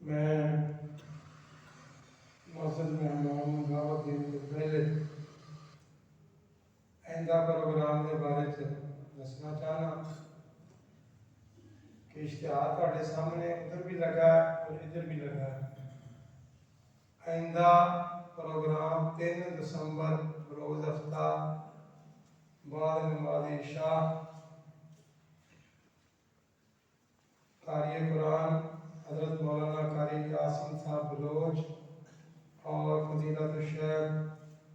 میں موسم مہمان دعوت دین تو پہلے آئندہ پروگرام کے بارے سے دسنا چاہنا کہ اشتہار تھوڑے سامنے ادھر بھی لگا ہے اور ادھر بھی لگا ہے۔ آئندہ پروگرام 3 دسمبر روز ہفتہ بعد نماز عشاء قاری قرآن حضرت مولانا قاری یاسین صاحب بلوچ اور فضیلت الشیخ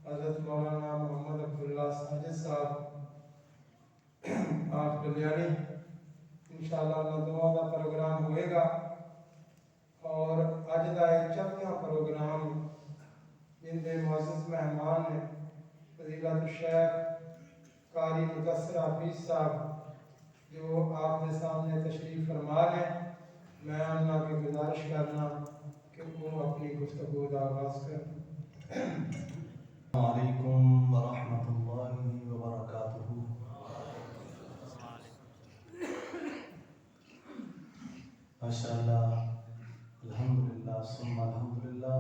حضرت مولانا محمد عبداللہ ساجد صاحب آپ کلیانی انشاءاللہ اللہ دعا کا پروگرام ہوئے گا۔ اور اج کا ایک 4واں پروگرام جن کے معزز مہمان نے فضیلت الشیخ قاری مدثر حفیظ صاحب جو آپ کے سامنے تشریف فرما ہیں، میں انہوں کی گزارش کرنا کہ وہ اپنی گفتگو کا آغاز کریں۔ السلام علیکم ورحمۃ اللہ وبرکاتہ۔ ماشاءاللہ الحمدللہ ثم الحمدللہ،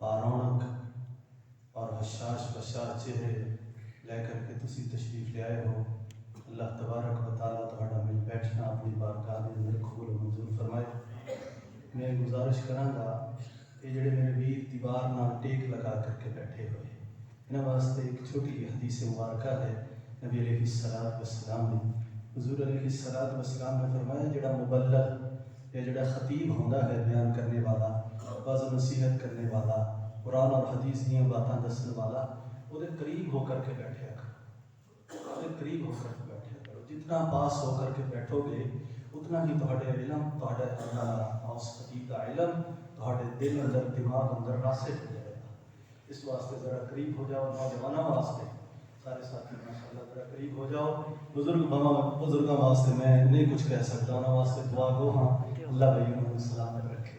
بارونق اور حشاش بشاش چہرے لے کر کے تسی تشریف لے آئے ہو۔ اللہ تبارک و تعالیٰ تہاڈا مل بیٹھنا اپنی بارگاہ دے اندر قبول و منظور فرمائے۔ میں گزارش کراں گا کہ جڑے میرے ویر دیوار نال ٹیک لگا کر کے بیٹھے ہوئے انہاں واسطے ایک چھوٹی حدیث مبارکہ ہے۔ نبی علیہ الصلوۃ والسلام نے حضور علیہ الصلوۃ والسلام نے فرمایا جڑا مبلغ یا جڑا خطیب ہوندا ہے، بیان کرنے والا، واعظ و نصیحت کرنے والا، قرآن اور حدیث دیاں باتاں دسن والا، وہ دے قریب ہو کر کے بیٹھیا کرو، وہ دے قریب ہو کر کے بیٹھیا کرو۔ جتنا پاس ہو کر کے بیٹھو گے اتنا ہی تہاڈے علم، تہاڈے اس خطیب کا علم تہاڈے دل اندر دماغ اندر راسخ ہو جائے گا۔ اس واسطے ذرا قریب ہو جاؤ، نوجوانوں واسطے سارے ساتھی ماشاءاللہ ذرا قریب ہو جاؤ۔ بزرگوں واسطے میں نہیں کچھ کہہ سکتا، انہوں واسطے دعا گو ہاں، اللہ بھائی انہوں نے سلامت رکھے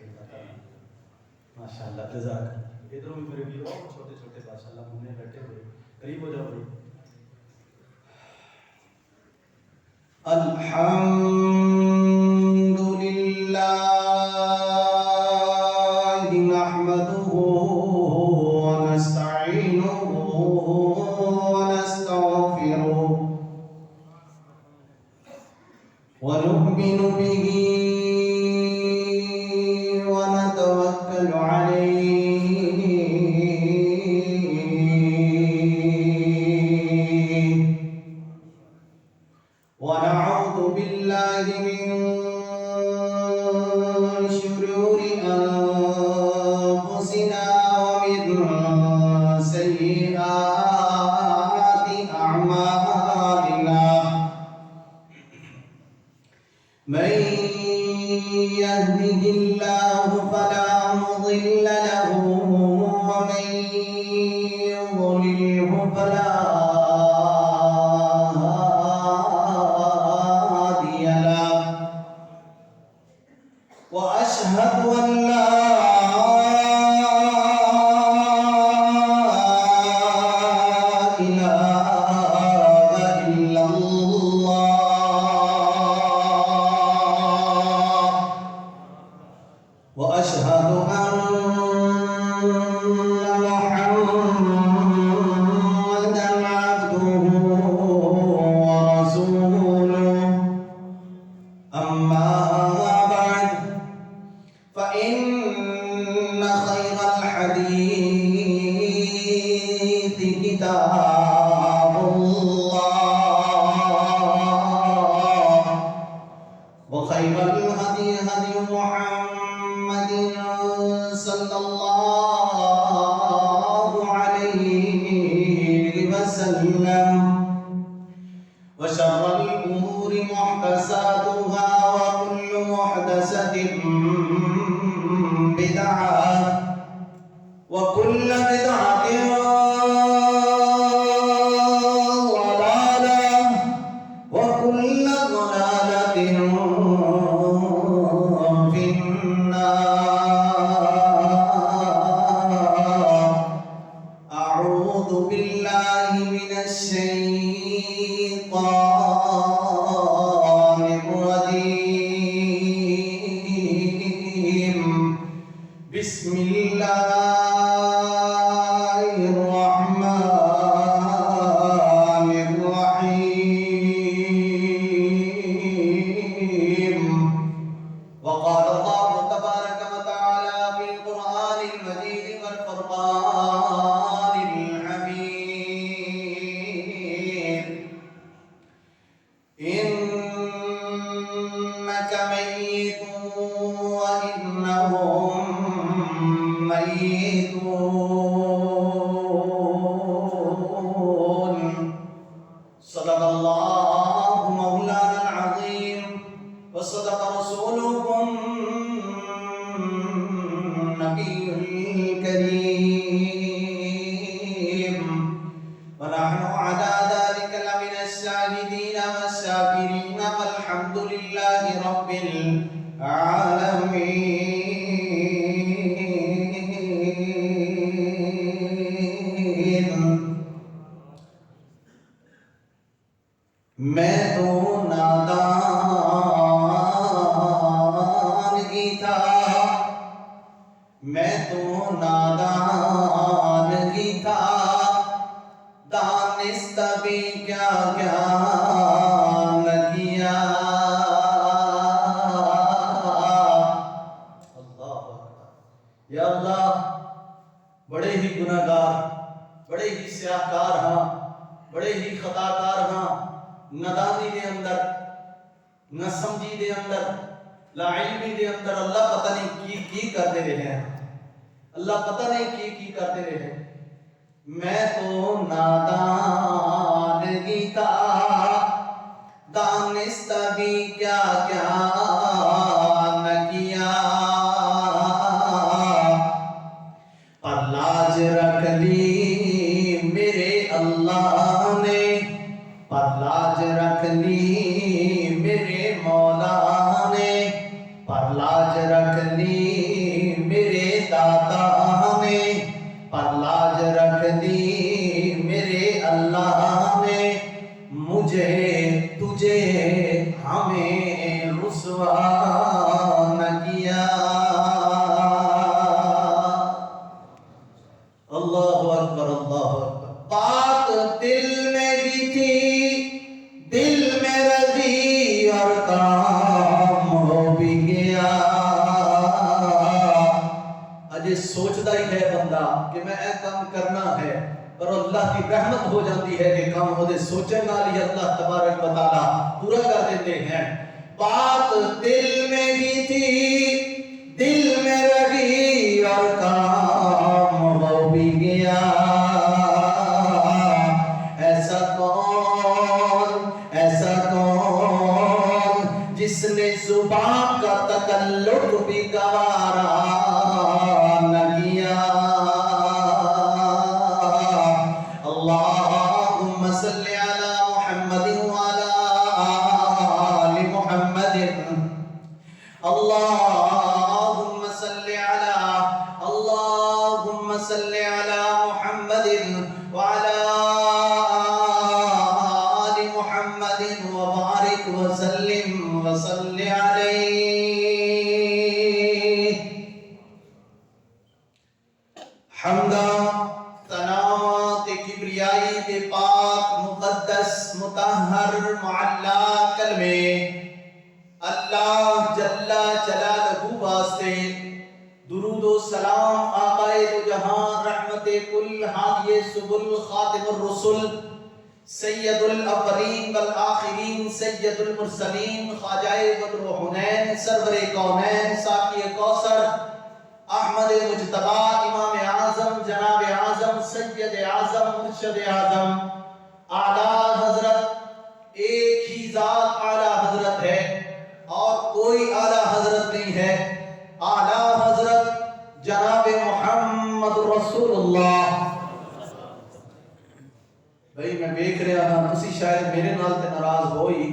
ماشاءاللہ جزاک اللہ۔ ادھروں بھی میرے ویرو چھوٹے چھوٹے ماشاءاللہ منہ بیٹھے ہوئے، قریب ہو جاؤ بھائی۔ الحمدللہ نحمده ونستعینه ونستغفره ونؤمن به ونتوكل عليه ونعوذ بالله من شرور أنفسنا ومن سيئات أعمالنا، من يهده الله فلا مضل له ومن يضلله فلا هادي له، وأشهد أن لا إله إلا الله، وأشهد أن محمدا عبده ورسوله، أما بعد فإن خير الحديث كتاب الله، وخير الهدي هدي محمد صلى الله عليه وسلم، وشر الأمور محدثاتها وكل محدثة بدعة وكل بدعة ضلالة وكل ضلالة في النار۔ أعوذ بالله من الشيطان ميت وإنهم ميتون. صدق الله مولانا العظيم وصدق رسولكم النبي الكريم، ونحن على ذلك لمن الشاهدين والشاكرين، والحمد لله رب العالمين. میں تو نادان ہی تھا، میں تو نادان ہی تھا، دانست بھی کیا کیا نہ کیا. اللہ یا اللہ، بڑے ہی گناہگار، بڑے ہی سیاہکار ہاں، بڑے ہی خطاکار ہاں. نادانی دے اندر، نہ سمجھی دے اندر، لا علمی دے اندر اللہ پتہ نہیں کی کرتے رہے ہیں، اللہ پتہ نہیں کی کرتے رہے ہیں. میں تو نادان ہی تھا، دانست بھی کیا کیا نہ کیا. پر لاج رکھ لی میرے اللہ نے، پر لاج رکھ لی میرے مولا نے، پر لاج رکھ لی میرے داتا نے، پر لاج رکھ لی میرے اللہ نے. مجھے تجھے ہمیں رسوا نہ کیا. اللہ اکبر، اللہ اکبر. بات دل میں بھی تھی، دل میں رضی اور کام ہو بھی گیا. اجے سوچتا ہی ہے بندہ کہ میں اے کام کرنا ہے، پر اللہ کی رحمت ہو جاتی ہے کہ کام ہو دے سوچے نالی اللہ تبارک و تعالی پورا کر دیتے ہیں. بات دل میں بھی تھی، دل میں رہی اور کام ہو بھی گیا. ایسا کون جس نے زبان کا تکلف بھی گوارا نہ کیا. اللہم صلی علی محمد وعلی آل محمد. اللہم صلی علی محمد وعلی آل محمد وبارک وسلم وصلی علیہ. حمدہ تناوات کبریائی دے پاک مقدس مطہر معلا کلمے اللہ جل جلالہ واسطے درود و سلام آقائے دو جہاں رحمت کل ہادی سبل خاتم الرسل سید الاولین والآخرین سید المرسلین خواجہ بدر و حنین سرور کونین ساقی کوثر احمد مجتبی امام اعظم جناب اعظم سید اعظم مرشد اعظم اعلیٰ حضرت. ایک ہی ذات اعلیٰ حضرت ہے اور کوئی اعلیٰ حضرت نہیں ہے. اعلیٰ حضرت جناب محمد رسول اللہ. بھئی میں دیکھ رہا ہاں تسی شاید میرے نال تے ناراض ہوئی،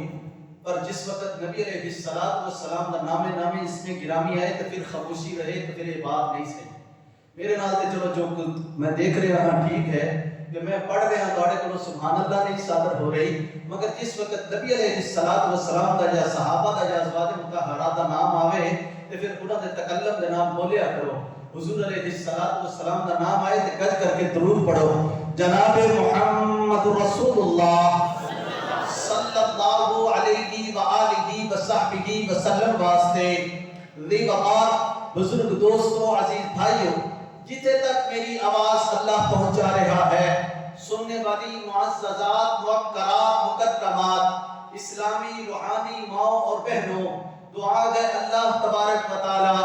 پر جس وقت نبی علیہ السلام دا نام اس میں گرامی آئے تو پھر خاموشی رہے تو پھر یہ بات نہیں صحیح. میرے نال تے چلو جو میں دیکھ رہا ہاں ٹھیک ہے کہ میں پڑھ رہا ہاں تواڈے کولوں سبحان اللہ نہیں صادر ہو رہی، مگر جس وقت نبی علیہ السلام دا یا صحابہ دا یا ازواج مطہرات دا نام آوے تو پھر انہاں دے تکلم دے نام بولیا کرو. حضور علیہ السلام دا نام آئے تو گج کر کے درود پڑھو. جناب محمد رسول اللہ صلی اللہ علیہ وآلہ وصحبہ وسلم واسطے ذی وقار بزرگ دوستوں عزیز بھائیوں، جتنے تک میری آواز اللہ پہنچا رہا ہے، سننے والی معززات موقرات مقدمات اسلامی روحانی ماؤں اور بہنوں، دعا ہے اللہ تبارک و تعالی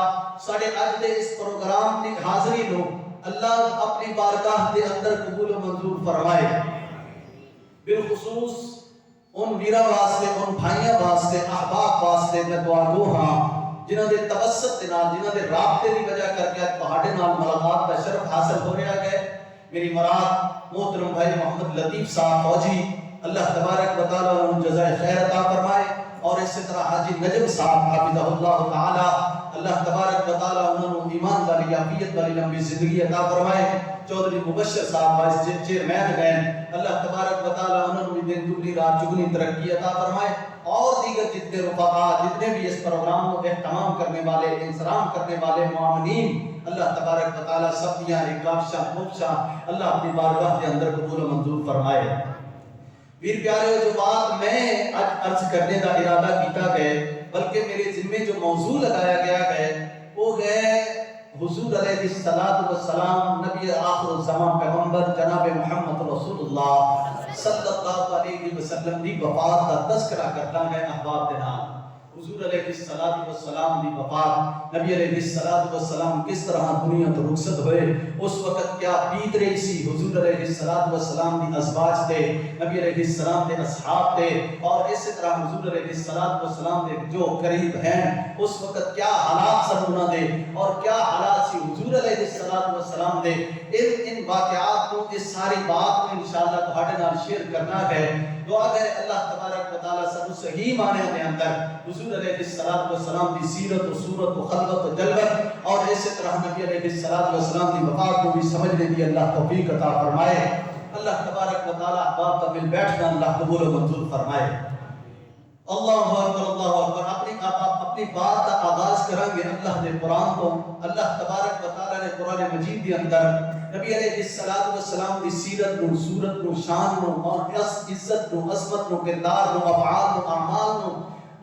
ساڈے اج دے اس پروگرام دی حاضری نو اللہ اپنی بارگاہ دے اندر قبول و منظور فرمائے. بالخصوص ان ویرا واسطے، ان بھائیاں واسطے، احباب واسطے میں دعا گو ہاں جنہاں دے توسط دے نال، جنہاں دے رابطے دی وجہ کر کے تہاڈے نال ملاقات کا شرف حاصل ہو رہا ہے. میری مراد محترم بھائی محمد لطیف صاحب فوجی، اللہ تبارک و تعالی انہوں جزائے خیر عطا فرمائے، اور اسی طرح حاجی نجم صاحب حافظہ اللہ تعالی اللہ تبارک و تعالی انہوں ایمان والی عافیت والی لمبی زندگی عطا فرمائے. چودھری مبشر صاحب وائس چیئرمین ہیں، اللہ تبارک و تعالی انہوں بھی دن دگنی رات چگنی ترقی عطا فرمائے. اور دیگر جتنے رفقا، جتنے بھی اس پروگرام کو اہتمام کرنے والے، انصرام کرنے والے معاونین، اللہ تبارک و تعالی سب دیاں کافشاں خوبشاں اللہ اپنی بارگاہ کے اندر قبول و منظور فرمائے. پیر پیارے، جو بات میں آج عرض کرنے کا ارادہ کیتا گئے، بلکہ میرے ذمے جو موضوع لگایا گیا ہے وہ ہے حضور علیہ الصلوۃ والسلام، نبی آخر الزمان پیغمبر جناب محمد رسول اللہ صلی اللہ علیہ وسلم دی وفات کا تذکرہ کرتا ہے احباب دے نال. حضور علیہ الصلوۃ والسلام دی وفات، نبی علیہ الصلوۃ والسلام کس طرح دنیا تو رخصت ہوئے، اس وقت کیا بیت رہی سی حضور علیہ الصلوۃ والسلام دی ازواج تے، نبی علیہ السلام دے اصحاب تے، اور اسی طرح حضور علیہ الصلوۃ والسلام دے جو قریب ہیں اس وقت کیا حالات سن انہاں دے، اور کیا حالات سی حضور علیہ الصلوۃ والسلام دے. ان واقعات کو، اس ساری بات کو انشاءاللہ تہاڈے نال شیئر کرنا ہے. دعا ہے اللہ تبارک و تعالی سب صحیح معنی دے اندر حضور علیہ الصلوۃ والسلام دی سیرت و صورت و خلقت و جلوت، اور اسی طرح نبی علیہ الصلوۃ والسلام دی وفات کو بھی سمجھنے دی اللہ توفیق عطا فرمائے. اللہ تبارک و تعالی احباب کا مل بیٹھنا اللہ قبول و منظور فرمائے. اللہ اکبر، اللہ اکبر. اپنی بات کا آغاز کریں گے اللہ نے قرآن کو. اللہ تبارک و تعالی نے قرآن مجید کے اندر نبی علیہ الصلوۃ والسلام دی سیرت نو، صورت نو، شان نو، اور عزت نو، عظمت نو، کردار نو، افعال نو، اعمال نو،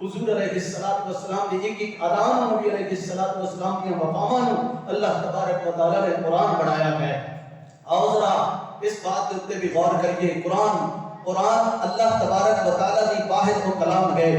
حضور علیہ الصلوۃ والسلام دی ایک ایک ادا نو، نبی علیہ الصلوۃ والسلام دی وفاواں نو اللہ تبارک و تعالی نے قرآن بنایا ہے. اور ذرا اس بات کے اوپر بھی غور کریے، قرآن اللہ تبارک و تعالی دی واحد و کلام ہے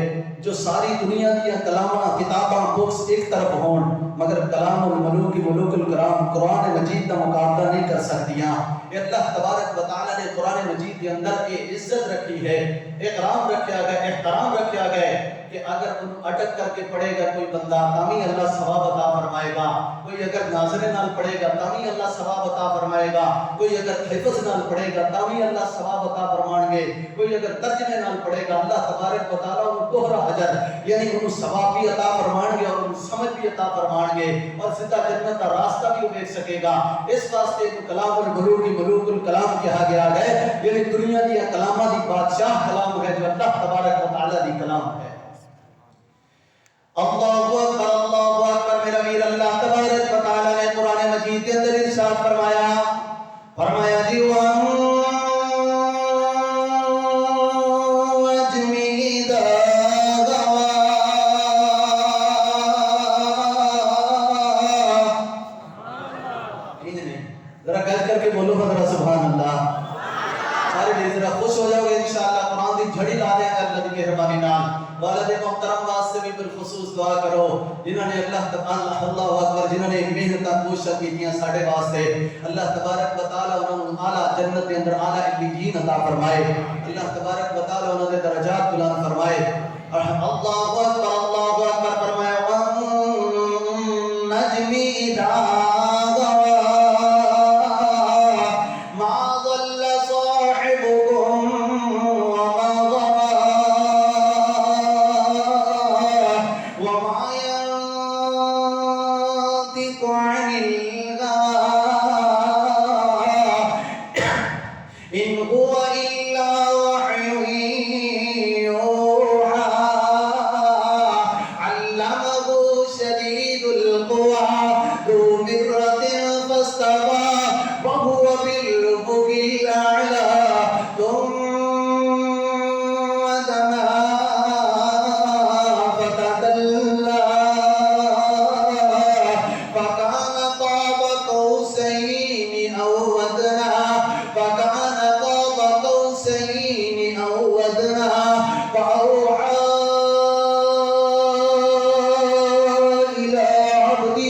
جو ساری دنیا دی کلاماں، کتاباں، بکس ایک طرف ہون، مگر کلام الملوک ملوک الکرام قرآن مجید کا مقابلہ نہیں کر سکتیاں. اللہ تبارک و تعالی نے قرآن مجید کے اندر یہ عزت رکھی ہے، اکرام رکھا گیا، احترام رکھا گیا کہ اگر انہوں اٹک کر کے پڑھے گا کوئی بندہ تامی اللہ ثواب عطا فرمائے گا، کوئی اگر ناظرے نال پڑھے گا تامی اللہ ثواب عطا فرمائے گا، کوئی اگر حفظ نال پڑھے گا تامی اللہ ثواب عطا فرمائیں گے، کوئی اگر ترجمے نال پڑھے گا اللہ تبارک و تعالی انہوں دوہرا اجر یعنی انہوں ثواب بھی عطا فرمائیں گے اور انہوں سمجھ بھی عطا فرمائیں گے، اور سیدھا جنت کا راستہ بھی دیکھ سکے گا. اس واسطے کلام الملوک ملوک الکلام کہا گیا ہے، یعنی دنیا دی کلامہ دی بادشاہ کلام ہے جو اللہ تبارک و تعالی دی کلام ہے. اللہ اکبر، اللہ اکبر. میرا ویر اللہ تبارک و تعالی نے قرآن مجید کے اندر ارشاد فرمایا جی ذرا گل کر کے بولو ذرا سبحان اللہ. سارے دل ذرا خوش ہو جاؤ گے انشاءاللہ. قرآن دی جھڑی لا دیں گے اللہ دی مہربانی نال. والد محترم واسطے بھی بالخصوص دعا کرو جنہوں نے اللہ اکبر جنہوں نے محنت کوشش کی ساڈے واسطے. اللہ تبارک و تعالی انہوں نے اعلیٰ جنت کے اندر اعلیٰ علیین عطا فرمائے. اللہ تبارک و تعالی انہوں نے درجات بلند فرمائے. اللہ اکبر، اللہ اکبر. فرمایا والنجم اذا say